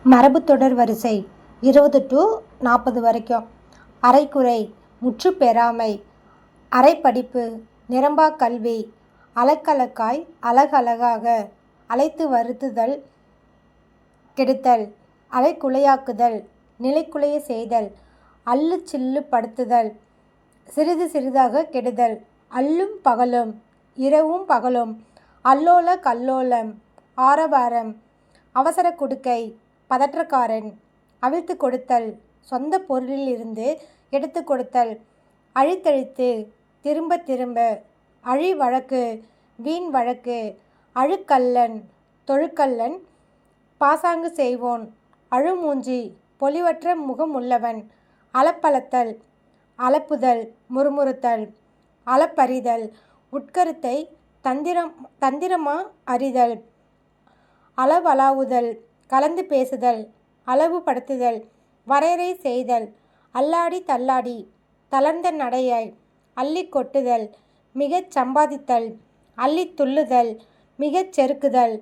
மரபு தொடர் வரிசை 20 to 40 வரைக்கும். அரைகுறை, முற்று பெறாமை, அரைப்படிப்பு, நிரம்பா கல்வி, அலக்கலக்காய், அலகழகாக, அலைத்து வருத்துதல், கெடுத்தல், அலைக்குலையாக்குதல், நிலைக்குலைய செய்தல், அள்ளு சில்லு படுத்துதல், சிறிது சிறிதாக கெடுதல், அல்லும் பகலும், இரவும் பகலும், அல்லோல கல்லோலம், ஆரவாரம், அவசர குடுக்கை, பதற்றக்காரன், அவிழ்த்து கொடுத்தல், சொந்த பொருளிலிருந்து எடுத்து கொடுத்தல், அழித்தழித்து, திரும்ப திரும்ப, அழி வழக்கு, வீண் வழக்கு, அழுக்கல்லன், தொழுக்கல்லன், பாசாங்கு செய்வோன், அழுமூஞ்சி, பொலிவற்ற முகமுள்ளவன், அலப்பலத்தல், அலப்புதல், முறுமுறுத்தல், அலப்பறிதல், உட்கருத்தை தந்திரமா அறிதல், அளவளாவுதல், கலந்து பேசுதல், அளவுபடுத்துதல், வரையறை செய்தல், அல்லாடி தள்ளாடி, தளர்ந்த நடையாய், அள்ளிக் கொட்டுதல், மிகச் சம்பாதித்தல், அள்ளித் துள்ளுதல், மிகச் செருக்குதல்,